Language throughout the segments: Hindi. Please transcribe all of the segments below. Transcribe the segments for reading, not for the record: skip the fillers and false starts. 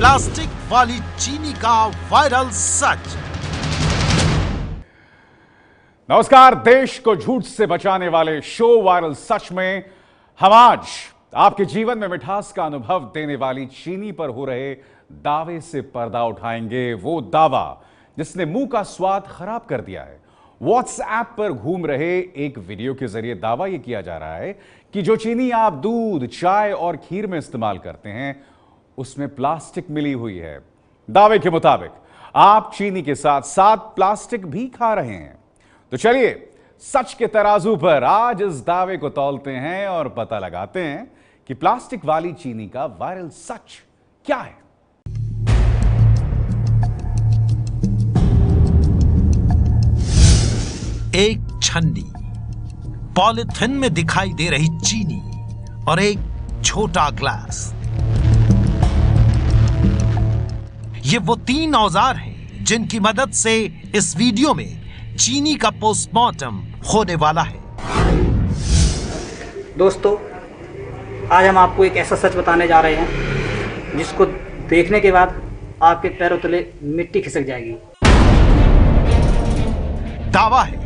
प्लास्टिक वाली चीनी का वायरल सच। नमस्कार, देश को झूठ से बचाने वाले शो वायरल सच में हम आज आपके जीवन में मिठास का अनुभव देने वाली चीनी पर हो रहे दावे से पर्दा उठाएंगे। वो दावा जिसने मुंह का स्वाद खराब कर दिया है। व्हाट्सएप पर घूम रहे एक वीडियो के जरिए दावा यह किया जा रहा है कि जो चीनी आप दूध, चाय और खीर में इस्तेमाल करते हैं उसमें प्लास्टिक मिली हुई है। दावे के मुताबिक आप चीनी के साथ साथ प्लास्टिक भी खा रहे हैं। तो चलिए सच के तराजू पर आज इस दावे को तौलते हैं और पता लगाते हैं कि प्लास्टिक वाली चीनी का वायरल सच क्या है। एक छन्नी, पॉलिथिन में दिखाई दे रही चीनी और एक छोटा ग्लास। ये वो तीन औजार हैं जिनकी मदद से इस वीडियो में चीनी का पोस्टमार्टम होने वाला है। दोस्तों, आज हम आपको एक ऐसा सच बताने जा रहे हैं जिसको देखने के बाद आपके पैरों तले मिट्टी खिसक जाएगी। दावा है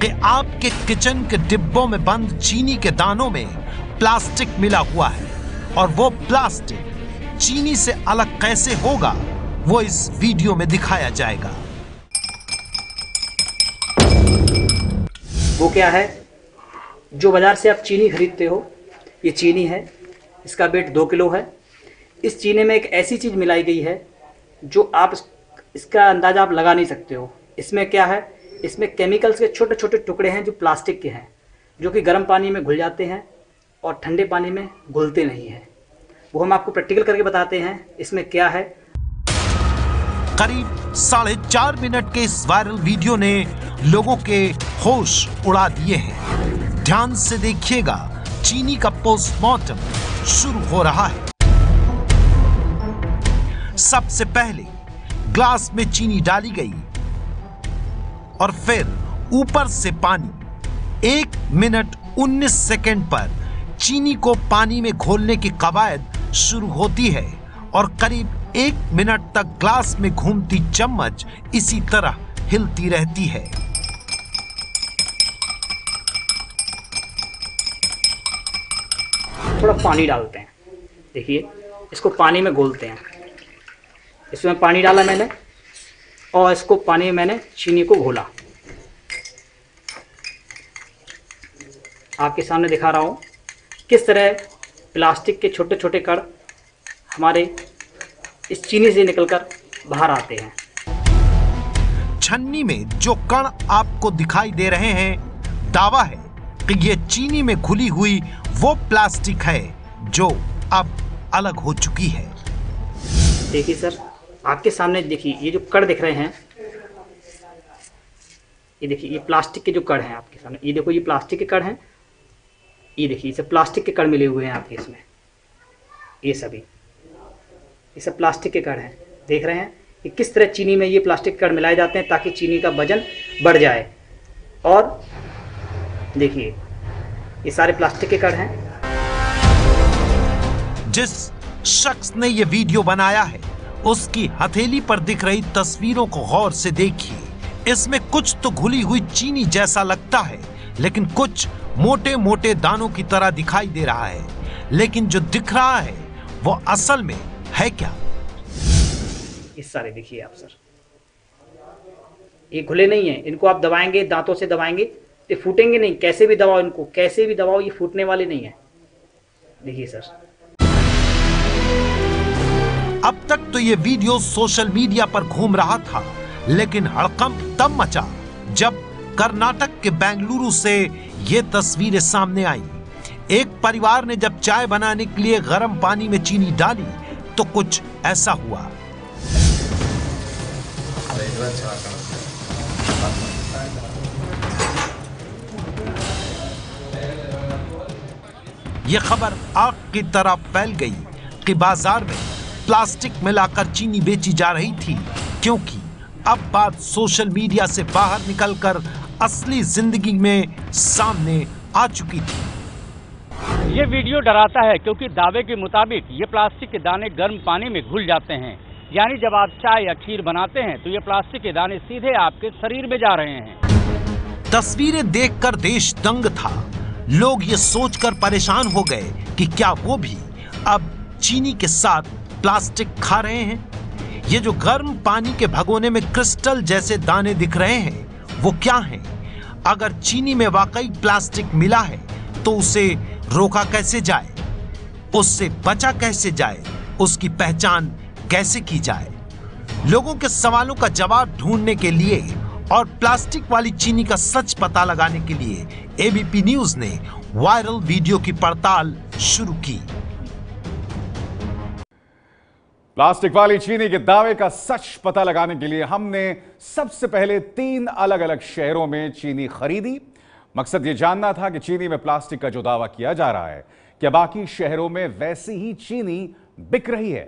कि आपके किचन के डिब्बों में बंद चीनी के दानों में प्लास्टिक मिला हुआ है और वो प्लास्टिक चीनी से अलग कैसे होगा वो इस वीडियो में दिखाया जाएगा। वो क्या है? जो बाजार से आप चीनी खरीदते हो, ये चीनी है, इसका वेट 2 किलो है। इस चीनी में एक ऐसी चीज़ मिलाई गई है जो आप इसका अंदाज़ा आप लगा नहीं सकते हो। इसमें क्या है? इसमें केमिकल्स के छोटे छोटे टुकड़े हैं जो प्लास्टिक के हैं, जो कि गर्म पानी में घुल जाते हैं और ठंडे पानी में घुलते नहीं हैं। वो हम आपको प्रैक्टिकल करके बताते हैं इसमें क्या है। करीब 4.5 मिनट के इस वायरल वीडियो ने लोगों के होश उड़ा दिए हैं। ध्यान से देखिएगा, चीनी का पोस्टमार्टम शुरू हो रहा है। सबसे पहले ग्लास में चीनी डाली गई और फिर ऊपर से पानी। 1 मिनट 19 सेकंड पर चीनी को पानी में घोलने की कवायद शुरू होती है और करीब 1 मिनट तक ग्लास में घूमती चम्मच इसी तरह हिलती रहती है। थोड़ा पानी डालते हैं, देखिए इसको पानी में घोलते हैं। इसमें पानी डाला मैंने और इसको पानी में मैंने चीनी को घोला। आपके सामने दिखा रहा हूँ किस तरह प्लास्टिक के छोटे छोटे कण हमारे इस चीनी से निकलकर बाहर आते हैं। छन्नी में जो कण आपको दिखाई दे रहे हैं, दावा है कि ये चीनी में घुली हुई वो प्लास्टिक है जो अब अलग हो चुकी है। देखिए सर, आपके सामने देखिए ये जो कण दिख रहे हैं, ये देखिए ये प्लास्टिक के जो कण हैं आपके सामने। ये देखो, ये प्लास्टिक के कण हैं। ये देखिए, इसे प्लास्टिक के कण मिले हुए हैं आपके इसमें। ये सब प्लास्टिक के कण हैं। देख रहे हैं कि किस तरह चीनी में ये प्लास्टिक कण मिलाए जाते हैं ताकि चीनी का वजन बढ़ जाए। और देखिए ये सारे प्लास्टिक के कण हैं। जिस शख्स ने ये वीडियो बनाया है उसकी हथेली पर दिख रही तस्वीरों को गौर से देखिए। इसमें कुछ तो घुली हुई चीनी जैसा लगता है, लेकिन कुछ मोटे मोटे दानों की तरह दिखाई दे रहा है। लेकिन जो दिख रहा है वो असल में है क्या? इस सारे देखिए आप सर, ये घुले नहीं है। इनको आप दबाएंगे, दांतों से दबाएंगे तो फूटेंगे नहीं। कैसे भी दबाओ इनको, कैसे भी दबाओ, ये फूटने वाले नहीं है। देखिए सर, अब तक तो ये वीडियो सोशल मीडिया पर घूम रहा था, लेकिन हड़कंप तब मचा जब कर्नाटक के बेंगलुरु से ये तस्वीरें सामने आई। एक परिवार ने जब चाय बनाने के लिए गर्म पानी में चीनी डाली तो कुछ ऐसा हुआ। यह खबर आग की तरह फैल गई कि बाजार में प्लास्टिक मिलाकर चीनी बेची जा रही थी, क्योंकि अब बात सोशल मीडिया से बाहर निकलकर असली जिंदगी में सामने आ चुकी थी। ये वीडियो डराता है क्योंकि दावे के मुताबिक ये प्लास्टिक के दाने गर्म पानी में घुल जाते हैं। यानी जब आप चाय या खीर बनाते हैं तो ये प्लास्टिक के दाने सीधे आपके शरीर में जा रहे हैं। तस्वीरें देखकर देश दंग था। लोग ये सोचकर परेशान हो गए कि क्या वो भी अब चीनी के साथ प्लास्टिक खा रहे हैं। ये जो गर्म पानी के भगोने में क्रिस्टल जैसे दाने दिख रहे हैं वो क्या हैं? अगर चीनी में वाकई प्लास्टिक मिला है तो उसे रोका कैसे जाए, उससे बचा कैसे जाए, उसकी पहचान कैसे की जाए? लोगों के सवालों का जवाब ढूंढने के लिए और प्लास्टिक वाली चीनी का सच पता लगाने के लिए एबीपी न्यूज ने वायरल वीडियो की पड़ताल शुरू की। प्लास्टिक वाली चीनी के दावे का सच पता लगाने के लिए हमने सबसे पहले 3 अलग अलग शहरों में चीनी खरीदी। मकसद ये जानना था कि चीनी में प्लास्टिक का जो दावा किया जा रहा है क्या बाकी शहरों में वैसी ही चीनी बिक रही है।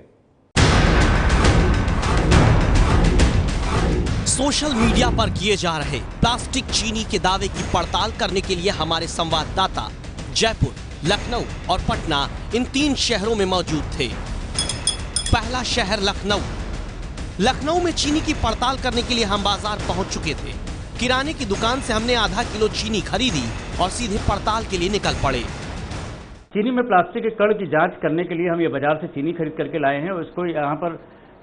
सोशल मीडिया पर किए जा रहे प्लास्टिक चीनी के दावे की पड़ताल करने के लिए हमारे संवाददाता जयपुर, लखनऊ और पटना इन 3 शहरों में मौजूद थे। पहला शहर लखनऊ। लखनऊ में चीनी की पड़ताल करने के लिए हम बाजार पहुंच चुके थे। किराने की दुकान से हमने आधा किलो चीनी खरीदी और सीधे पड़ताल के लिए निकल पड़े। चीनी में प्लास्टिक के कण की जांच करने के लिए हम ये बाजार से चीनी खरीद करके लाए हैं और इसको यहाँ पर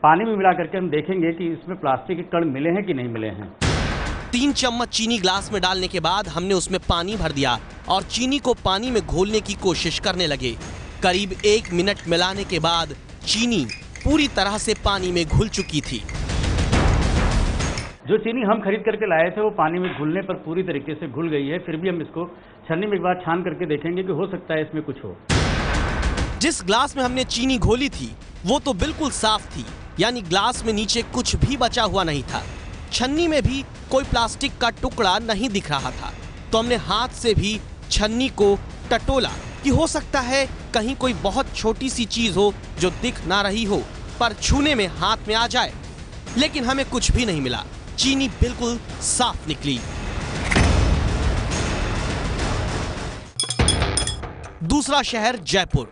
पानी में मिला करके हम देखेंगे कि इसमें प्लास्टिक के कण मिले हैं कि नहीं मिले हैं। 3 चम्मच चीनी ग्लास में डालने के बाद हमने उसमें पानी भर दिया और चीनी को पानी में घोलने की कोशिश करने लगे। करीब 1 मिनट मिलाने के बाद चीनी पूरी तरह से पानी में घुल चुकी थी। जो चीनी हम खरीद करके लाए थे वो पानी में घुलने पर पूरी तरीके से घुल गई है। फिर भी हम इसको छन्नी में एक बार छान करके देखेंगे कि हो सकता है इसमें कुछ हो। जिस ग्लास में हमने चीनी घोली थी वो तो बिल्कुल साफ थी, यानी ग्लास में नीचे कुछ भी बचा हुआ नहीं था। छन्नी में भी कोई प्लास्टिक का टुकड़ा नहीं दिख रहा था, तो हमने हाथ से भी छन्नी को टटोला कि हो सकता है कहीं कोई बहुत छोटी सी चीज हो जो दिख ना रही हो पर छूने में हाथ में आ जाए, लेकिन हमें कुछ भी नहीं मिला। चीनी बिल्कुल साफ निकली। दूसरा शहर जयपुर।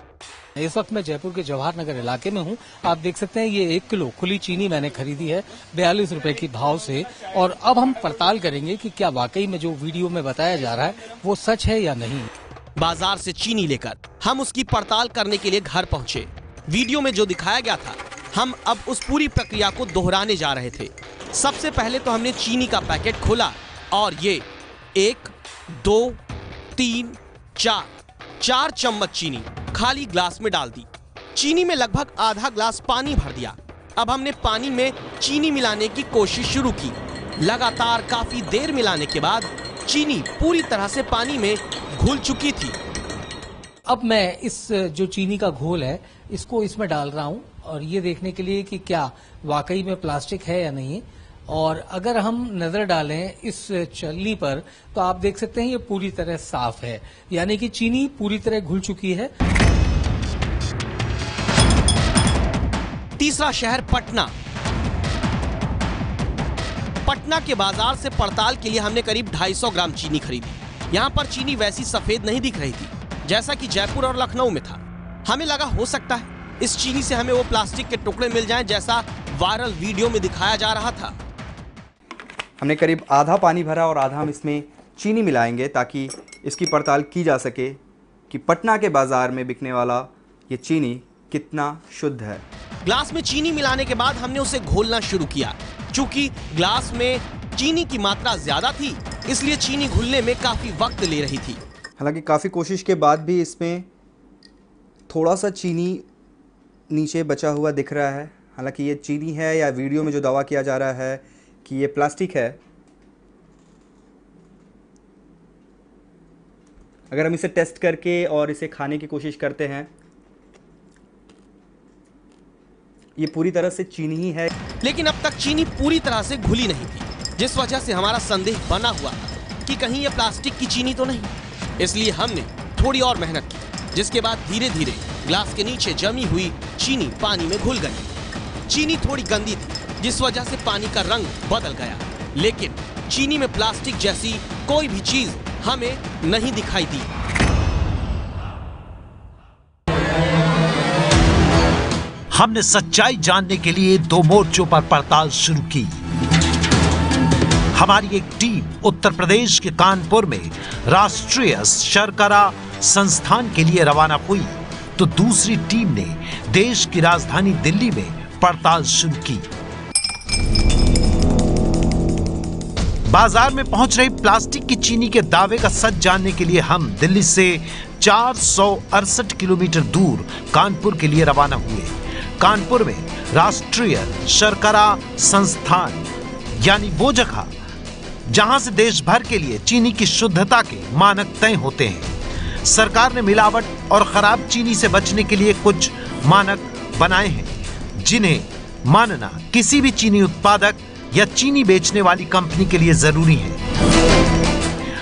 इस वक्त मैं जयपुर के जवाहर नगर इलाके में हूं। आप देख सकते हैं ये 1 किलो खुली चीनी मैंने खरीदी है 42 रुपए की भाव से। और अब हम पड़ताल करेंगे कि क्या वाकई में जो वीडियो में बताया जा रहा है वो सच है या नहीं। बाजार से चीनी लेकर हम उसकी पड़ताल करने के लिए घर पहुंचे। वीडियो में जो दिखाया गया था हम अब उस पूरी प्रक्रिया को दोहराने जा रहे थे। सबसे पहले तो हमने चीनी का पैकेट खोला और ये 1, 2, 3, 4 चम्मच चीनी खाली ग्लास में डाल दी। चीनी में लगभग आधा ग्लास पानी भर दिया। अब हमने पानी में चीनी मिलाने की कोशिश शुरू की। लगातार काफी देर मिलाने के बाद चीनी पूरी तरह से पानी में घुल चुकी थी। अब मैं इस जो चीनी का घोल है इसको इसमें डाल रहा हूं और ये देखने के लिए कि क्या वाकई में प्लास्टिक है या नहीं। और अगर हम नजर डालें इस छलनी पर तो आप देख सकते हैं ये पूरी तरह साफ है, यानी कि चीनी पूरी तरह घुल चुकी है। तीसरा शहर पटना। पटना के बाजार से पड़ताल के लिए हमने करीब 250 ग्राम चीनी खरीदी। यहाँ पर चीनी वैसी सफेद नहीं दिख रही थी जैसा कि जयपुर और लखनऊ में था। हमें लगा हो सकता है इस चीनी से हमें वो प्लास्टिक के टुकड़े मिल जाएं जैसा वायरल वीडियो में दिखाया जा रहा था। हमने करीब आधा पानी भरा और आधा हम इसमें चीनी मिलाएंगे ताकि इसकी पड़ताल की जा सके कि पटना के बाजार में बिकने वाला ये चीनी कितना शुद्ध है। ग्लास में चीनी मिलाने के बाद हमने उसे घोलना शुरू किया। चूंकि ग्लास में चीनी की मात्रा ज्यादा थी इसलिए चीनी घुलने में काफी वक्त ले रही थी। हालांकि काफ़ी कोशिश के बाद भी इसमें थोड़ा सा चीनी नीचे बचा हुआ दिख रहा है। हालांकि ये चीनी है या वीडियो में जो दावा किया जा रहा है कि ये प्लास्टिक है। अगर हम इसे टेस्ट करके और इसे खाने की कोशिश करते हैं, ये पूरी तरह से चीनी ही है। लेकिन अब तक चीनी पूरी तरह से घुली नहीं थी, जिस वजह से हमारा संदेह बना हुआ था कि कहीं ये प्लास्टिक की चीनी तो नहीं। इसलिए हमने थोड़ी और मेहनत की, जिसके बाद धीरे धीरे ग्लास के नीचे जमी हुई चीनी पानी में घुल गई। चीनी थोड़ी गंदी थी जिस वजह से पानी का रंग बदल गया, लेकिन चीनी में प्लास्टिक जैसी कोई भी चीज हमें नहीं दिखाई दी। हमने सच्चाई जानने के लिए 2 मोर्चों पर पड़ताल शुरू की। हमारी एक टीम उत्तर प्रदेश के कानपुर में राष्ट्रीय शर्करा संस्थान के लिए रवाना हुई, तो दूसरी टीम ने देश की राजधानी दिल्ली में पड़ताल शुरू की। बाजार में पहुंच रही प्लास्टिक की चीनी के दावे का सच जानने के लिए हम दिल्ली से 468 किलोमीटर दूर कानपुर के लिए रवाना हुए। कानपुर में राष्ट्रीय शर्करा संस्थान यानी वो जगह जहां से देश भर के लिए चीनी की शुद्धता के मानक तय होते हैं। सरकार ने मिलावट और खराब चीनी से बचने के लिए कुछ मानक बनाए हैं, जिन्हें मानना किसी भी चीनी उत्पादक या चीनी बेचने वाली कंपनी के लिए जरूरी है।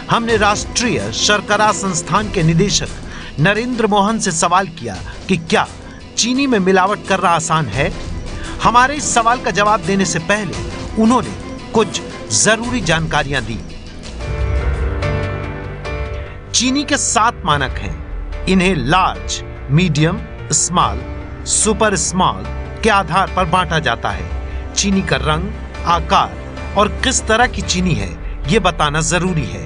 हमने राष्ट्रीय शर्करा संस्थान के निदेशक नरेंद्र मोहन से सवाल किया कि क्या चीनी में मिलावट करना आसान है। हमारे इस सवाल का जवाब देने से पहले उन्होंने कुछ जरूरी जानकारियां दी। चीनी के 7 मानक हैं। इन्हें large, medium, small, super small के आधार पर बांटा जाता है। चीनी का रंग, आकार और किस तरह की चीनी है, यह बताना जरूरी है।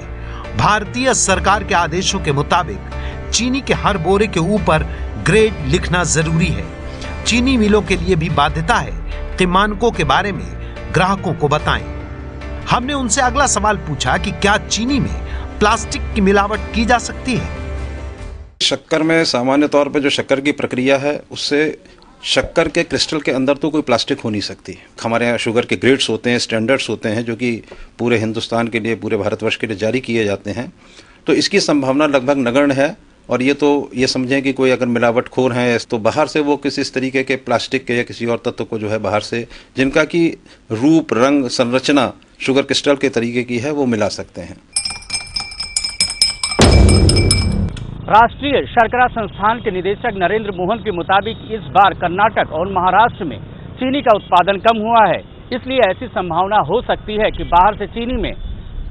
भारतीय सरकार के आदेशों के मुताबिक चीनी के हर बोरे के ऊपर ग्रेड लिखना जरूरी है। चीनी मिलों के लिए भी बाध्यता है कि मानकों के बारे में ग्राहकों को बताएं। हमने उनसे अगला सवाल पूछा कि क्या चीनी में प्लास्टिक की मिलावट की जा सकती है। शक्कर में सामान्य तौर पर जो शक्कर की प्रक्रिया है, उससे शक्कर के क्रिस्टल के अंदर तो कोई प्लास्टिक हो नहीं सकती। हमारे यहाँ शुगर के ग्रेड्स होते हैं, स्टैंडर्ड्स होते हैं, जो कि पूरे हिंदुस्तान के लिए, पूरे भारतवर्ष के लिए जारी किए जाते हैं। तो इसकी संभावना लगभग नगण्य है। और ये समझें कि कोई अगर मिलावटखोर है तो बाहर से वो किसी इस तरीके के प्लास्टिक के या किसी और तत्व को जो है बाहर से, जिनका कि रूप, रंग, संरचना शुगर क्रिस्टल के तरीके की है, वो मिला सकते हैं। राष्ट्रीय शर्करा संस्थान के निदेशक नरेंद्र मोहन के मुताबिक इस बार कर्नाटक और महाराष्ट्र में चीनी का उत्पादन कम हुआ है, इसलिए ऐसी संभावना हो सकती है कि बाहर से चीनी में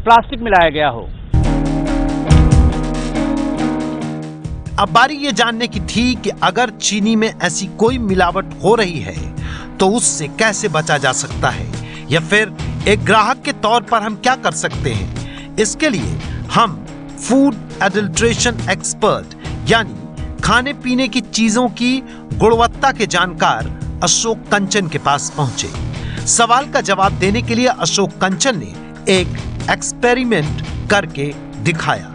प्लास्टिक मिलाया गया हो। अब बारी ये जानने की थी कि अगर चीनी में ऐसी कोई मिलावट हो रही है तो उससे कैसे बचा जा सकता है, या फिर एक ग्राहक के तौर पर हम क्या कर सकते हैं। इसके लिए हम फूड एडल्ट्रेशन एक्सपर्ट यानी खाने पीने की चीजों की गुणवत्ता के जानकार अशोक कंचन के पास पहुंचे। सवाल का जवाब देने के लिए अशोक कंचन ने एक एक्सपेरिमेंट करके दिखाया,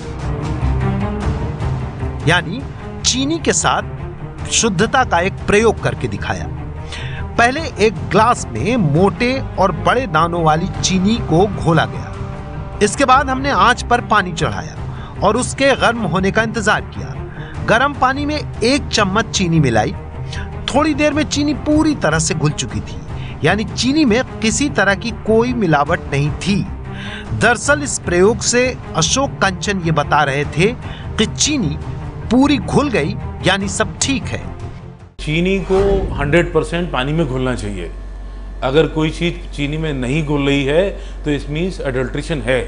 यानी चीनी के साथ शुद्धता का एक प्रयोग करके दिखाया। पहले एक ग्लास में मोटे और बड़े दानों वाली चीनी को घोला गया। इसके बाद हमने आंच पर पानी चढ़ाया और उसके गर्म होने का इंतजार किया। गर्म पानी में 1 चम्मच चीनी मिलाई। थोड़ी देर में चीनी पूरी तरह से घुल चुकी थी, यानी चीनी में किसी तरह की कोई मिलावट नहीं थी। दरअसल इस प्रयोग से अशोक कंचन ये बता रहे थे कि चीनी पूरी घुल गई, यानी सब ठीक है। चीनी को 100% पानी में घुलना चाहिए। अगर कोई चीज़ चीनी में नहीं घुल रही है तो इस मीन्स एडल्ट्रेशन है।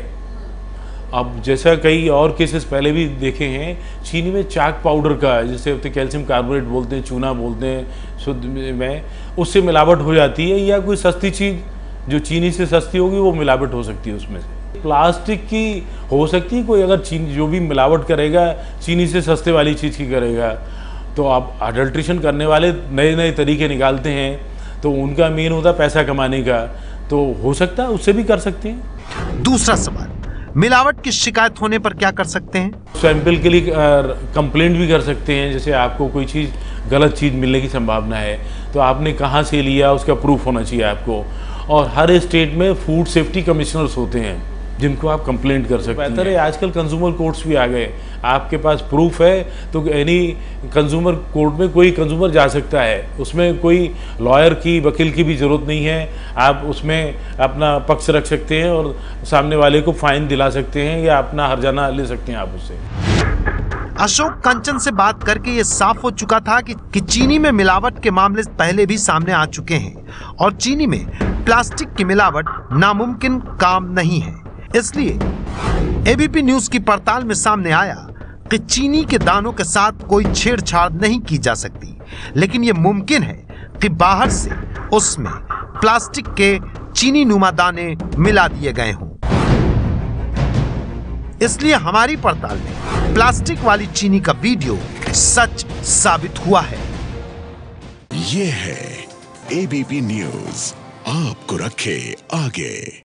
अब जैसा कई और केसेस पहले भी देखे हैं, चीनी में चाक पाउडर का, जिसे कैल्शियम कार्बोनेट बोलते हैं, चूना बोलते हैं शुद्ध में, उससे मिलावट हो जाती है। या कोई सस्ती चीज़ जो चीनी से सस्ती होगी वो मिलावट हो सकती है उसमें से। प्लास्टिक की हो सकती है, कोई अगर चीनी जो भी मिलावट करेगा चीनी से सस्ते वाली चीज़ की करेगा, तो आप अडल्ट्रेशन करने वाले नए नए तरीके निकालते हैं, तो उनका मेन होता है पैसा कमाने का, तो हो सकता है उससे भी कर सकते हैं। दूसरा सवाल, मिलावट की शिकायत होने पर क्या कर सकते हैं? सैंपल के लिए कंप्लेंट भी कर सकते हैं। जैसे आपको कोई चीज़, गलत चीज़ मिलने की संभावना है तो आपने कहाँ से लिया उसका प्रूफ होना चाहिए आपको। और हर स्टेट में फूड सेफ्टी कमिश्नर्स होते हैं जिनको आप कंप्लेंट कर सकते हैं। बेहतर है, आजकल कंज्यूमर कोर्ट्स भी आ गए, आपके पास प्रूफ है तो एनी कंज्यूमर कोर्ट में कोई कंज्यूमर जा सकता है। उसमें कोई लॉयर की, वकील की भी ज़रूरत नहीं है। आप उसमें अपना पक्ष रख सकते हैं और सामने वाले को फाइन दिला सकते हैं या अपना हर्जाना ले सकते हैं आप उससे। अशोक कंचन से बात करके ये साफ हो चुका था कि चीनी में मिलावट के मामले पहले भी सामने आ चुके हैं और चीनी में प्लास्टिक की मिलावट नामुमकिन काम नहीं है। इसलिए एबीपी न्यूज की पड़ताल में सामने आया कि चीनी के दानों के साथ कोई छेड़छाड़ नहीं की जा सकती, लेकिन यह मुमकिन है कि बाहर से उसमें प्लास्टिक के चीनी नुमा दाने मिला दिए गए हों। इसलिए हमारी पड़ताल में प्लास्टिक वाली चीनी का वीडियो सच साबित हुआ है। ये है एबीपी न्यूज़, आपको रखे आगे।